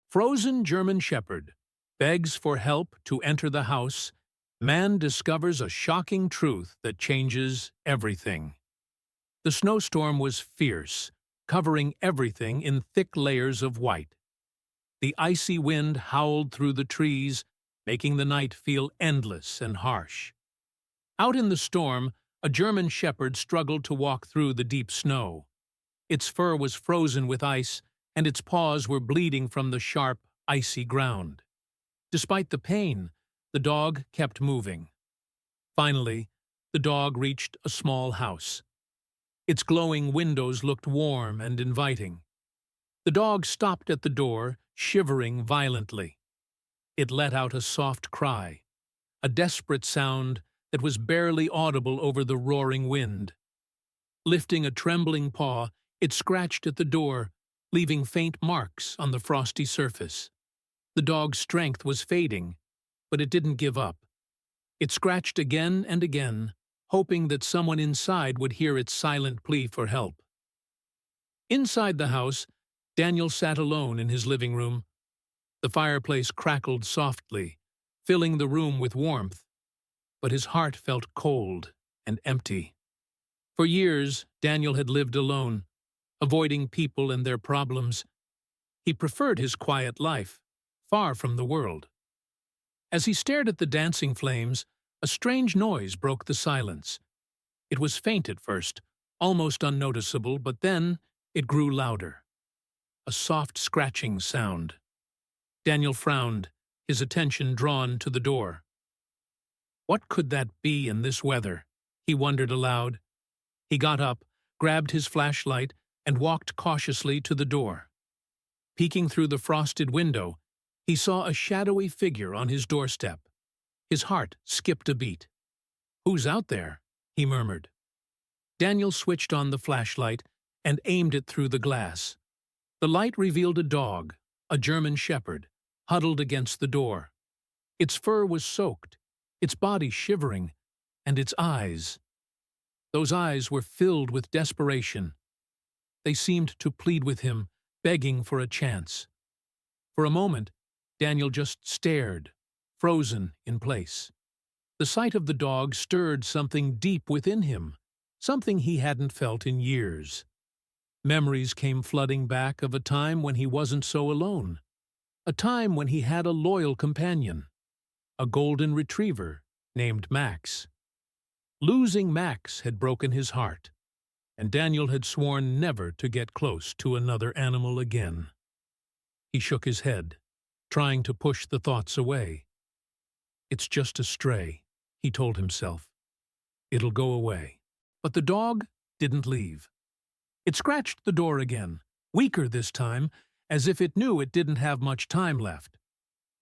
Frozen German Shepherd begs for help to enter the house. Man discovers a shocking truth that changes everything. The snowstorm was fierce, covering everything in thick layers of white. The icy wind howled through the trees, making the night feel endless and harsh. Out in the storm, a German shepherd struggled to walk through the deep snow. Its fur was frozen with ice, and its paws were bleeding from the sharp, icy ground. Despite the pain, the dog kept moving. Finally, the dog reached a small house. Its glowing windows looked warm and inviting. The dog stopped at the door, shivering violently. It let out a soft cry, a desperate sound that was barely audible over the roaring wind. Lifting a trembling paw, it scratched at the door, leaving faint marks on the frosty surface. The dog's strength was fading, but it didn't give up. It scratched again and again, hoping that someone inside would hear its silent plea for help. Inside the house, Daniel sat alone in his living room. The fireplace crackled softly, filling the room with warmth, but his heart felt cold and empty. For years, Daniel had lived alone, avoiding people and their problems. He preferred his quiet life, far from the world. As he stared at the dancing flames, a strange noise broke the silence. It was faint at first, almost unnoticeable, but then it grew louder. A soft scratching sound. Daniel frowned, his attention drawn to the door. What could that be in this weather? He wondered aloud. He got up, grabbed his flashlight, and walked cautiously to the door. Peeking through the frosted window, he saw a shadowy figure on his doorstep. His heart skipped a beat. "Who's out there?" he murmured. Daniel switched on the flashlight and aimed it through the glass. The light revealed a dog, a German shepherd, huddled against the door. Its fur was soaked, its body shivering, and its eyes. Those eyes were filled with desperation. They seemed to plead with him, begging for a chance. For a moment, Daniel just stared, frozen in place. The sight of the dog stirred something deep within him, something he hadn't felt in years. Memories came flooding back of a time when he wasn't so alone, a time when he had a loyal companion, a golden retriever named Max. Losing Max had broken his heart, and Daniel had sworn never to get close to another animal again. He shook his head, trying to push the thoughts away. "It's just a stray," he told himself. "It'll go away." But the dog didn't leave. It scratched the door again, weaker this time, as if it knew it didn't have much time left.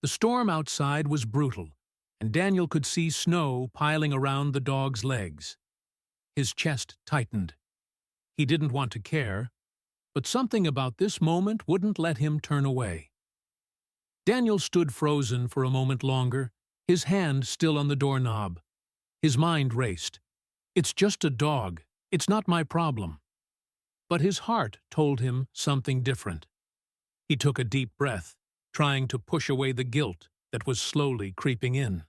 The storm outside was brutal, and Daniel could see snow piling around the dog's legs. His chest tightened. He didn't want to care, but something about this moment wouldn't let him turn away. Daniel stood frozen for a moment longer, his hand still on the doorknob. His mind raced. "It's just a dog. It's not my problem." But his heart told him something different. He took a deep breath, trying to push away the guilt that was slowly creeping in.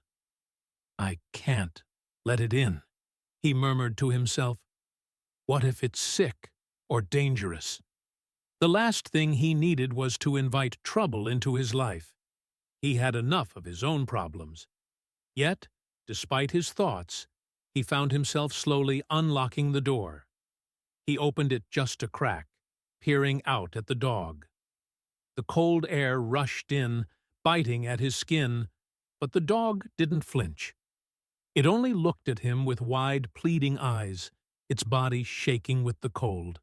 "I can't let it in," he murmured to himself. "What if it's sick or dangerous?" The last thing he needed was to invite trouble into his life. He had enough of his own problems. Yet, despite his thoughts, he found himself slowly unlocking the door. He opened it just a crack, peering out at the dog. The cold air rushed in, biting at his skin, but the dog didn't flinch. It only looked at him with wide, pleading eyes, its body shaking with the cold.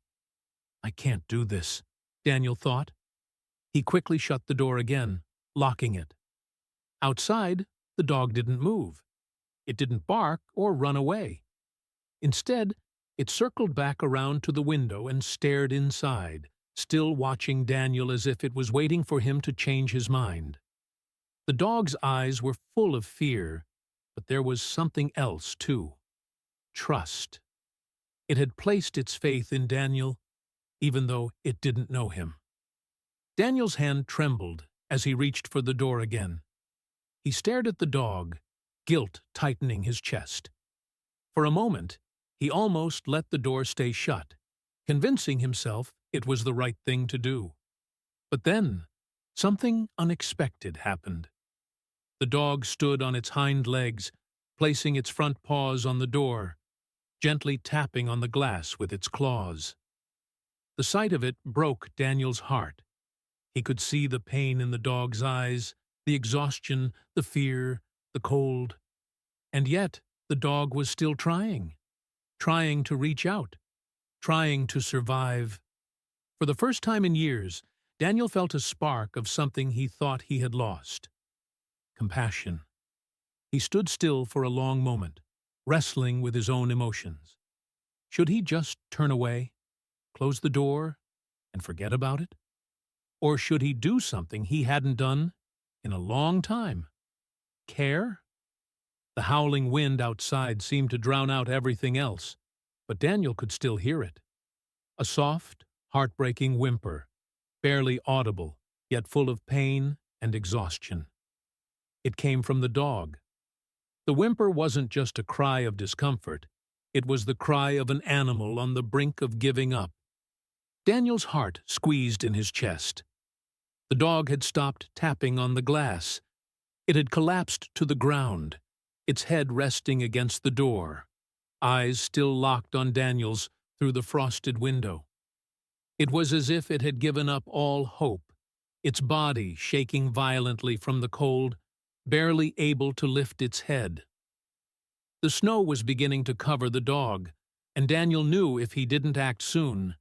"I can't do this," Daniel thought. He quickly shut the door again, locking it. Outside, the dog didn't move. It didn't bark or run away. Instead, it circled back around to the window and stared inside, still watching Daniel as if it was waiting for him to change his mind. The dog's eyes were full of fear, but there was something else, too. Trust. It had placed its faith in Daniel, even though it didn't know him. Daniel's hand trembled as he reached for the door again. He stared at the dog, guilt tightening his chest. For a moment, he almost let the door stay shut, convincing himself it was the right thing to do. But then, something unexpected happened. The dog stood on its hind legs, placing its front paws on the door, gently tapping on the glass with its claws. The sight of it broke Daniel's heart. He could see the pain in the dog's eyes, the exhaustion, the fear, the cold. And yet, the dog was still trying to reach out, trying to survive. For the first time in years, Daniel felt a spark of something he thought he had lost. Compassion. He stood still for a long moment, wrestling with his own emotions. Should he just turn away, close the door, and forget about it? Or should he do something he hadn't done in a long time? Care? The howling wind outside seemed to drown out everything else, but Daniel could still hear it. A soft, heartbreaking whimper, barely audible, yet full of pain and exhaustion. It came from the dog. The whimper wasn't just a cry of discomfort. It was the cry of an animal on the brink of giving up. Daniel's heart squeezed in his chest. The dog had stopped tapping on the glass. It had collapsed to the ground, its head resting against the door, eyes still locked on Daniel's through the frosted window. It was as if it had given up all hope, its body shaking violently from the cold, barely able to lift its head. The snow was beginning to cover the dog, and Daniel knew if he didn't act soon,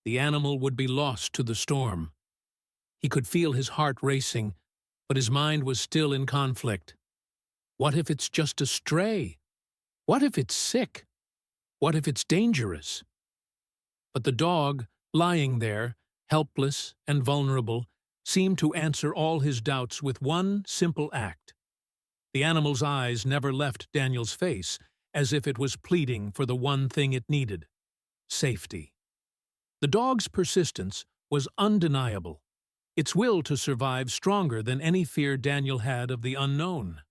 the animal would be lost to the storm. He could feel his heart racing, but his mind was still in conflict. What if it's just a stray? What if it's sick? What if it's dangerous? But the dog, lying there, helpless and vulnerable, seemed to answer all his doubts with one simple act. The animal's eyes never left Daniel's face, as if it was pleading for the one thing it needed: safety. The dog's persistence was undeniable, its will to survive stronger than any fear Daniel had of the unknown.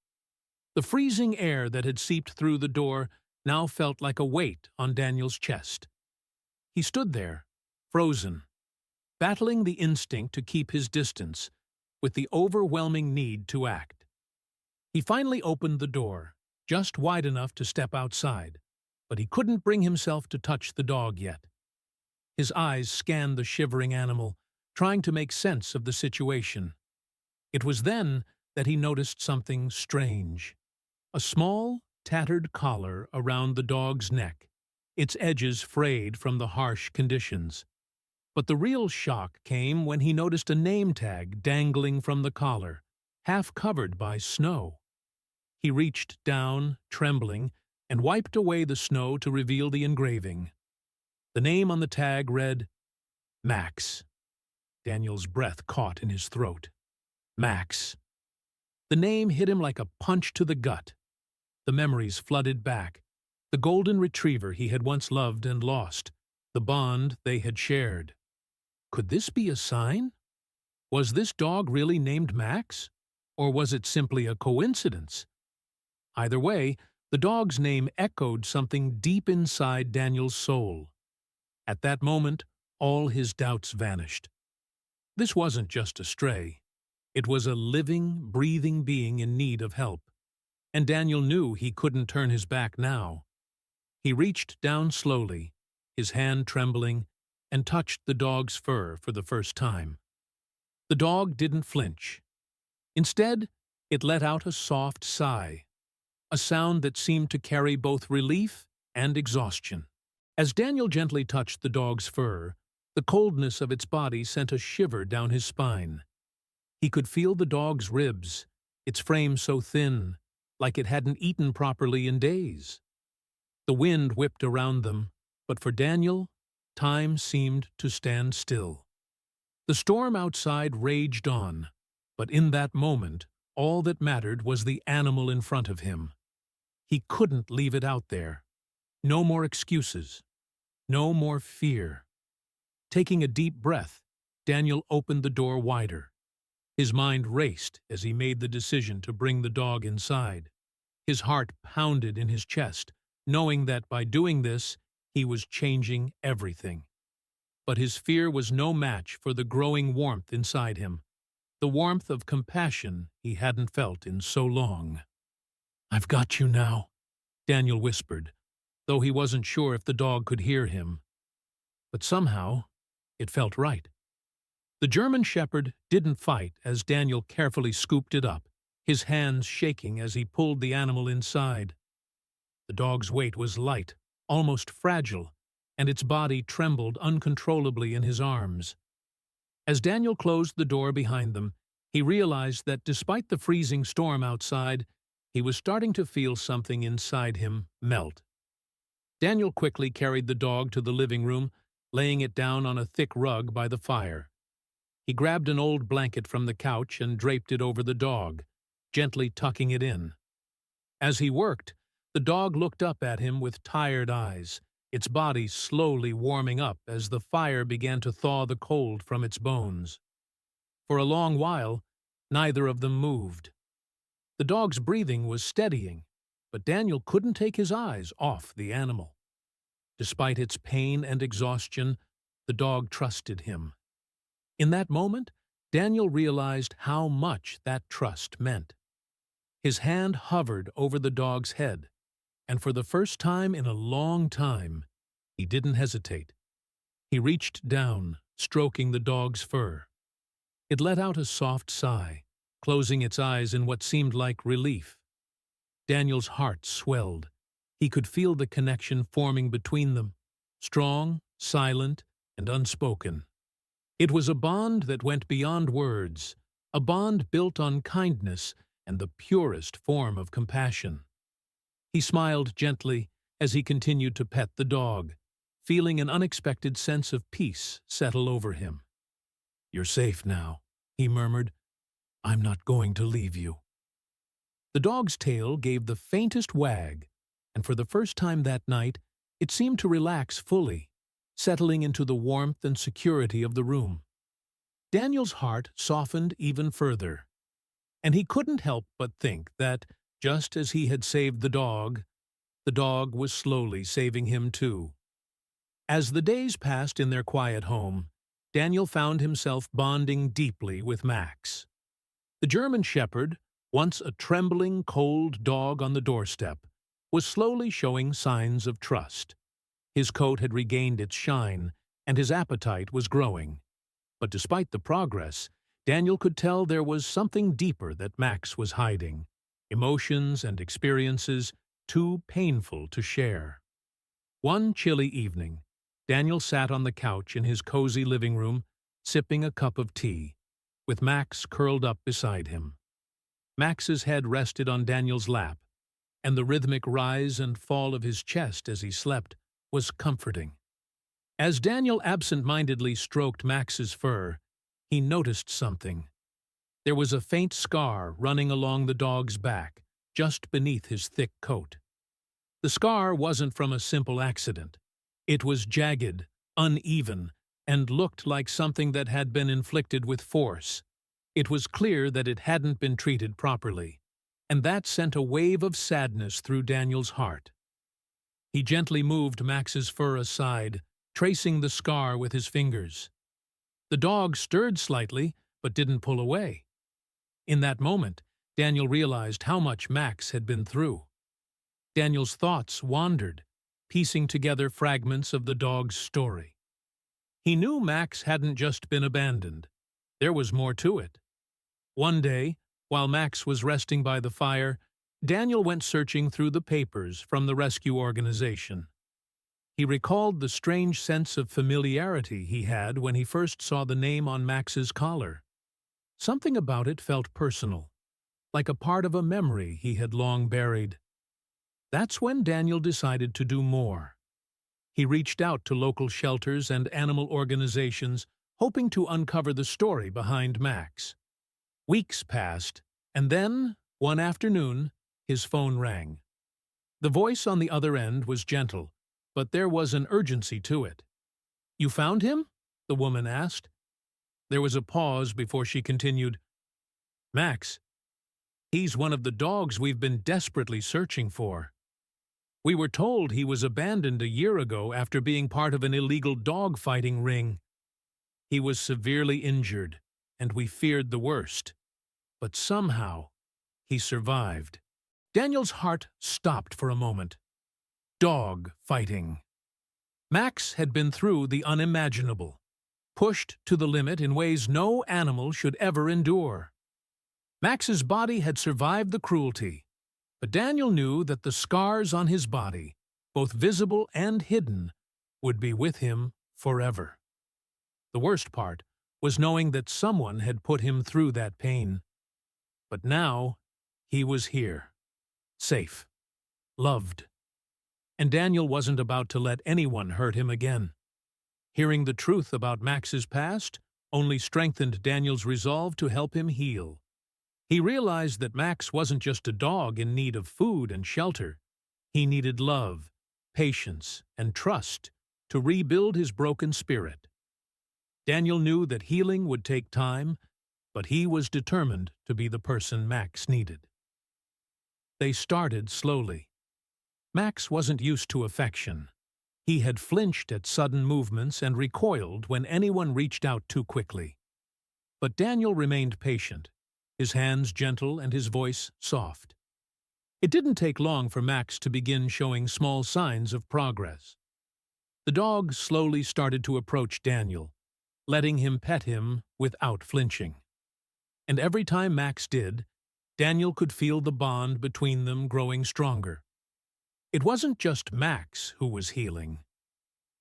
The freezing air that had seeped through the door now felt like a weight on Daniel's chest. He stood there, frozen, battling the instinct to keep his distance, with the overwhelming need to act. He finally opened the door, just wide enough to step outside, but he couldn't bring himself to touch the dog yet. His eyes scanned the shivering animal, trying to make sense of the situation. It was then that he noticed something strange. A small, tattered collar around the dog's neck, its edges frayed from the harsh conditions. But the real shock came when he noticed a name tag dangling from the collar, half covered by snow. He reached down, trembling, and wiped away the snow to reveal the engraving. The name on the tag read, Max. Daniel's breath caught in his throat. Max. The name hit him like a punch to the gut. The memories flooded back. The golden retriever he had once loved and lost. The bond they had shared. Could this be a sign? Was this dog really named Max? Or was it simply a coincidence? Either way, the dog's name echoed something deep inside Daniel's soul. At that moment, all his doubts vanished. This wasn't just a stray. It was a living, breathing being in need of help. And Daniel knew he couldn't turn his back now. He reached down slowly, his hand trembling, and touched the dog's fur for the first time. The dog didn't flinch. Instead, it let out a soft sigh, a sound that seemed to carry both relief and exhaustion. As Daniel gently touched the dog's fur, the coldness of its body sent a shiver down his spine. He could feel the dog's ribs, its frame so thin, like it hadn't eaten properly in days. The wind whipped around them, but for Daniel, time seemed to stand still. The storm outside raged on, but in that moment, all that mattered was the animal in front of him. He couldn't leave it out there. No more excuses. No more fear. Taking a deep breath, Daniel opened the door wider. His mind raced as he made the decision to bring the dog inside. His heart pounded in his chest, knowing that by doing this, he was changing everything. But his fear was no match for the growing warmth inside him, the warmth of compassion he hadn't felt in so long. "I've got you now," Daniel whispered, though he wasn't sure if the dog could hear him. But somehow, it felt right. The German Shepherd didn't fight as Daniel carefully scooped it up, his hands shaking as he pulled the animal inside. The dog's weight was light, almost fragile, and its body trembled uncontrollably in his arms. As Daniel closed the door behind them, he realized that despite the freezing storm outside, he was starting to feel something inside him melt. Daniel quickly carried the dog to the living room, laying it down on a thick rug by the fire. He grabbed an old blanket from the couch and draped it over the dog, gently tucking it in. As he worked, the dog looked up at him with tired eyes, its body slowly warming up as the fire began to thaw the cold from its bones. For a long while, neither of them moved. The dog's breathing was steadying, but Daniel couldn't take his eyes off the animal. Despite its pain and exhaustion, the dog trusted him. In that moment, Daniel realized how much that trust meant. His hand hovered over the dog's head, and for the first time in a long time, he didn't hesitate. He reached down, stroking the dog's fur. It let out a soft sigh, closing its eyes in what seemed like relief. Daniel's heart swelled. He could feel the connection forming between them, strong, silent, and unspoken. It was a bond that went beyond words, a bond built on kindness and the purest form of compassion. He smiled gently as he continued to pet the dog, feeling an unexpected sense of peace settle over him. "You're safe now," he murmured. "I'm not going to leave you." The dog's tail gave the faintest wag, and for the first time that night, it seemed to relax fully, settling into the warmth and security of the room. Daniel's heart softened even further, and he couldn't help but think that, just as he had saved the dog was slowly saving him too. As the days passed in their quiet home, Daniel found himself bonding deeply with Max. The German Shepherd, once a trembling, cold dog on the doorstep, was slowly showing signs of trust. His coat had regained its shine, and his appetite was growing. But despite the progress, Daniel could tell there was something deeper that Max was hiding, emotions and experiences too painful to share. One chilly evening, Daniel sat on the couch in his cozy living room, sipping a cup of tea, with Max curled up beside him. Max's head rested on Daniel's lap, and the rhythmic rise and fall of his chest as he slept was comforting. As Daniel absent-mindedly stroked Max's fur, he noticed something. There was a faint scar running along the dog's back, just beneath his thick coat. The scar wasn't from a simple accident. It was jagged, uneven, and looked like something that had been inflicted with force. It was clear that it hadn't been treated properly, and that sent a wave of sadness through Daniel's heart. He gently moved Max's fur aside, tracing the scar with his fingers. The dog stirred slightly, but didn't pull away. In that moment, Daniel realized how much Max had been through. Daniel's thoughts wandered, piecing together fragments of the dog's story. He knew Max hadn't just been abandoned. There was more to it. One day, while Max was resting by the fire, Daniel went searching through the papers from the rescue organization. He recalled the strange sense of familiarity he had when he first saw the name on Max's collar. Something about it felt personal, like a part of a memory he had long buried. That's when Daniel decided to do more. He reached out to local shelters and animal organizations, hoping to uncover the story behind Max. Weeks passed, and then, one afternoon, his phone rang. The voice on the other end was gentle, but there was an urgency to it. "You found him?" the woman asked. There was a pause before she continued, Max, he's one of the dogs we've been desperately searching for. We were told he was abandoned a year ago after being part of an illegal dog fighting ring. He was severely injured, and we feared the worst. But somehow, he survived. Daniel's heart stopped for a moment. Dog fighting. Max had been through the unimaginable, pushed to the limit in ways no animal should ever endure. Max's body had survived the cruelty, but Daniel knew that the scars on his body, both visible and hidden, would be with him forever. The worst part was knowing that someone had put him through that pain. But now, he was here, safe, loved. And Daniel wasn't about to let anyone hurt him again. Hearing the truth about Max's past only strengthened Daniel's resolve to help him heal. He realized that Max wasn't just a dog in need of food and shelter. He needed love, patience, and trust to rebuild his broken spirit. Daniel knew that healing would take time, but he was determined to be the person Max needed. They started slowly. Max wasn't used to affection. He had flinched at sudden movements and recoiled when anyone reached out too quickly. But Daniel remained patient, his hands gentle and his voice soft. It didn't take long for Max to begin showing small signs of progress. The dog slowly started to approach Daniel, letting him pet him without flinching. And every time Max did, Daniel could feel the bond between them growing stronger. It wasn't just Max who was healing.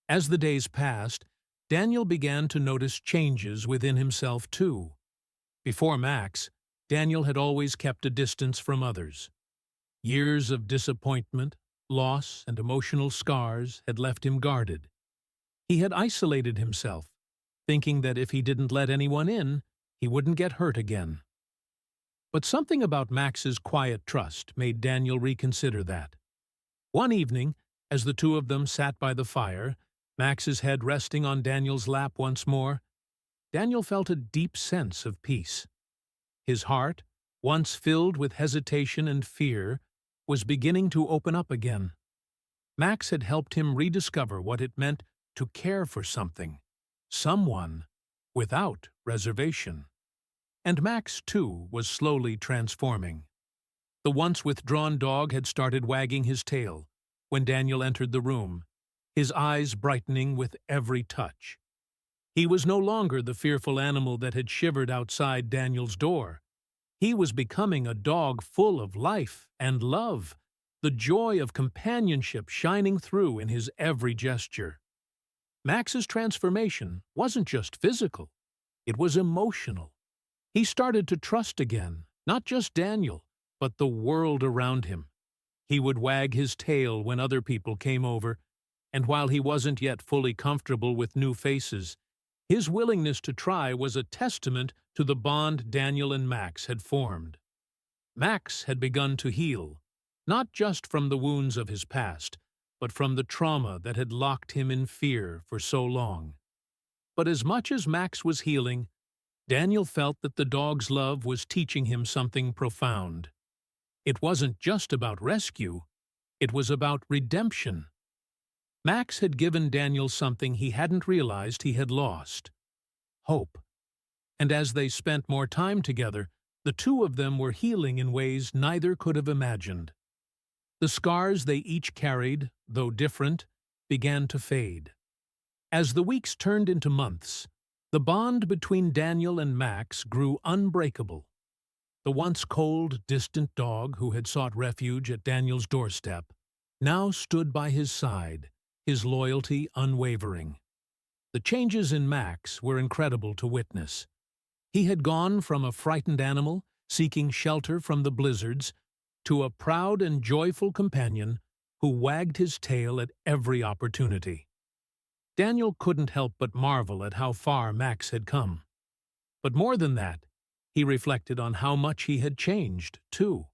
As the days passed, Daniel began to notice changes within himself too. Before Max, Daniel had always kept a distance from others. Years of disappointment, loss, and emotional scars had left him guarded. He had isolated himself, thinking that if he didn't let anyone in, he wouldn't get hurt again. But something about Max's quiet trust made Daniel reconsider that. One evening, as the two of them sat by the fire, Max's head resting on Daniel's lap once more, Daniel felt a deep sense of peace. His heart, once filled with hesitation and fear, was beginning to open up again. Max had helped him rediscover what it meant to care for something, someone, without reservation. And Max, too, was slowly transforming. The once withdrawn dog had started wagging his tail when Daniel entered the room, his eyes brightening with every touch. He was no longer the fearful animal that had shivered outside Daniel's door. He was becoming a dog full of life and love, the joy of companionship shining through in his every gesture. Max's transformation wasn't just physical, it was emotional. He started to trust again, not just Daniel, but the world around him. He would wag his tail when other people came over, and while he wasn't yet fully comfortable with new faces, his willingness to try was a testament to the bond Daniel and Max had formed. Max had begun to heal, not just from the wounds of his past, but from the trauma that had locked him in fear for so long. But as much as Max was healing, Daniel felt that the dog's love was teaching him something profound. It wasn't just about rescue, it was about redemption. Max had given Daniel something he hadn't realized he had lost: hope. And as they spent more time together, the two of them were healing in ways neither could have imagined. The scars they each carried, though different, began to fade. As the weeks turned into months, the bond between Daniel and Max grew unbreakable. The once cold, distant dog who had sought refuge at Daniel's doorstep now stood by his side, his loyalty unwavering. The changes in Max were incredible to witness. He had gone from a frightened animal seeking shelter from the blizzards to a proud and joyful companion who wagged his tail at every opportunity. Daniel couldn't help but marvel at how far Max had come. But more than that, he reflected on how much he had changed, too.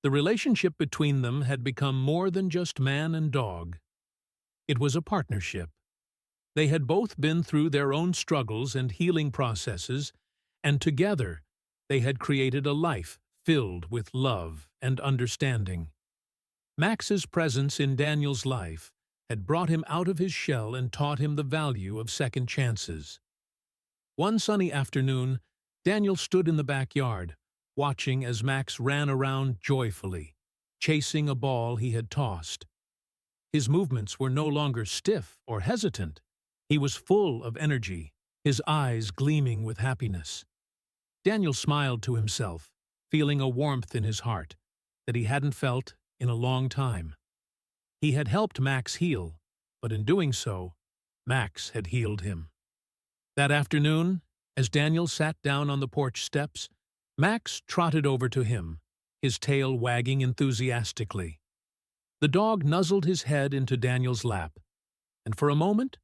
The relationship between them had become more than just man and dog. It was a partnership. They had both been through their own struggles and healing processes, and together they had created a life filled with love and understanding. Max's presence in Daniel's life had brought him out of his shell and taught him the value of second chances. One sunny afternoon, Daniel stood in the backyard, watching as Max ran around joyfully, chasing a ball he had tossed. His movements were no longer stiff or hesitant. He was full of energy, his eyes gleaming with happiness. Daniel smiled to himself, feeling a warmth in his heart that he hadn't felt in a long time. He had helped Max heal, but in doing so, Max had healed him. That afternoon, as Daniel sat down on the porch steps, Max trotted over to him, his tail wagging enthusiastically. The dog nuzzled his head into Daniel's lap, and for a moment,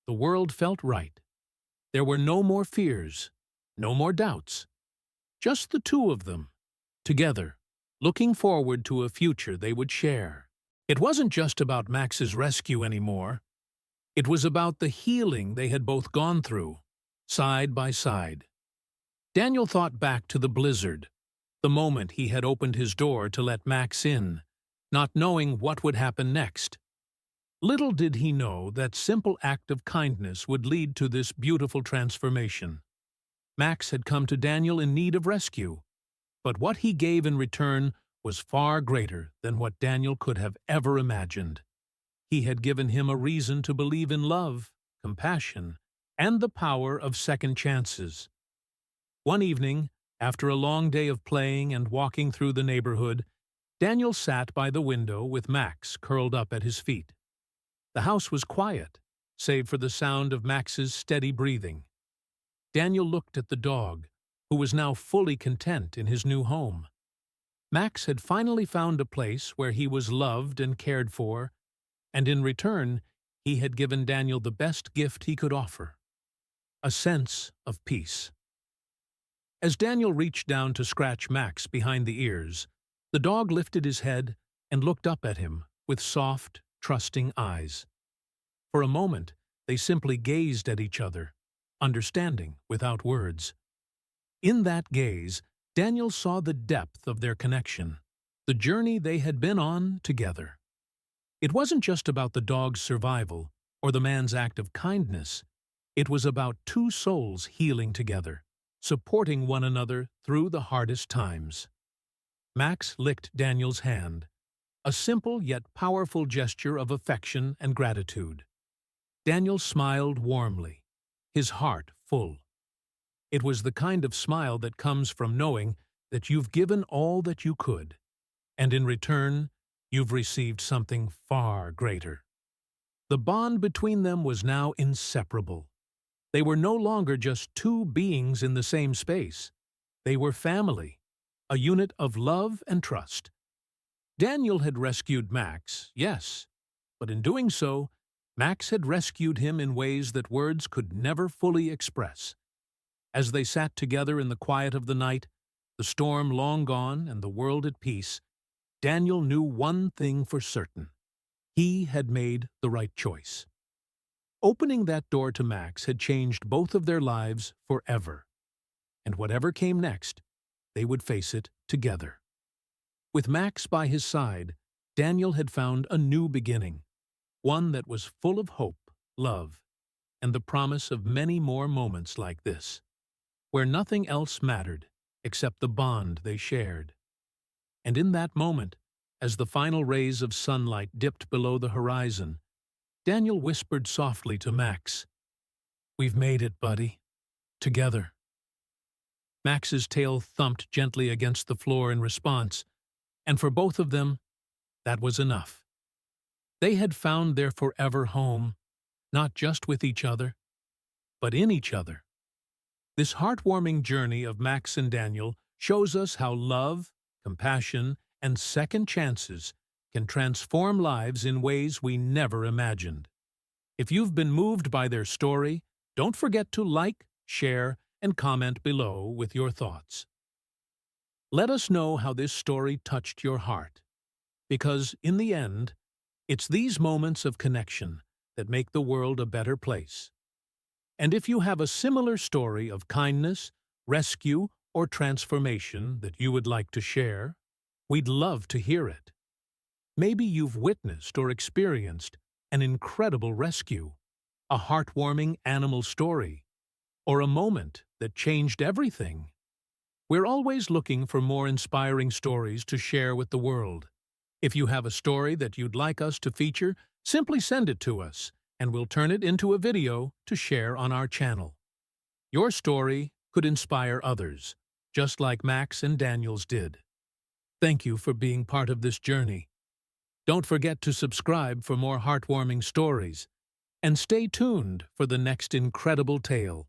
the world felt right. There were no more fears, no more doubts. Just the two of them, together, looking forward to a future they would share. It wasn't just about Max's rescue anymore. It was about the healing they had both gone through, side by side. Daniel thought back to the blizzard, the moment he had opened his door to let Max in, not knowing what would happen next. Little did he know that simple act of kindness would lead to this beautiful transformation. Max had come to Daniel in need of rescue, but what he gave in return was far greater than what Daniel could have ever imagined. He had given him a reason to believe in love, compassion, and the power of second chances. One evening, after a long day of playing and walking through the neighborhood, Daniel sat by the window with Max curled up at his feet. The house was quiet, save for the sound of Max's steady breathing. Daniel looked at the dog, who was now fully content in his new home. Max had finally found a place where he was loved and cared for, and in return, he had given Daniel the best gift he could offer: a sense of peace. As Daniel reached down to scratch Max behind the ears, the dog lifted his head and looked up at him with soft, trusting eyes. For a moment, they simply gazed at each other, understanding without words. In that gaze, Daniel saw the depth of their connection, the journey they had been on together. It wasn't just about the dog's survival or the man's act of kindness. It was about two souls healing together, supporting one another through the hardest times. Max licked Daniel's hand, a simple yet powerful gesture of affection and gratitude. Daniel smiled warmly, his heart full. It was the kind of smile that comes from knowing that you've given all that you could, and in return, you've received something far greater. The bond between them was now inseparable. They were no longer just two beings in the same space. They were family, a unit of love and trust. Daniel had rescued Max, yes, but in doing so, Max had rescued him in ways that words could never fully express. As they sat together in the quiet of the night, the storm long gone and the world at peace, Daniel knew one thing for certain: he had made the right choice. Opening that door to Max had changed both of their lives forever, and whatever came next, they would face it together. With Max by his side, Daniel had found a new beginning, one that was full of hope, love, and the promise of many more moments like this, where nothing else mattered except the bond they shared. And in that moment, as the final rays of sunlight dipped below the horizon, Daniel whispered softly to Max, "We've made it, buddy. Together." Max's tail thumped gently against the floor in response, and for both of them, that was enough. They had found their forever home, not just with each other, but in each other. This heartwarming journey of Max and Daniel shows us how love, compassion, and second chances can transform lives in ways we never imagined. If you've been moved by their story, don't forget to like, share, and comment below with your thoughts. Let us know how this story touched your heart, because in the end, it's these moments of connection that make the world a better place. And if you have a similar story of kindness, rescue, or transformation that you would like to share? We'd love to hear it. Maybe you've witnessed or experienced an incredible rescue, a heartwarming animal story, or a moment that changed everything. We're always looking for more inspiring stories to share with the world. If you have a story that you'd like us to feature, simply send it to us, and we'll turn it into a video to share on our channel. Your story could inspire others, just like Max and Daniel's did. Thank you for being part of this journey. Don't forget to subscribe for more heartwarming stories, and stay tuned for the next incredible tale.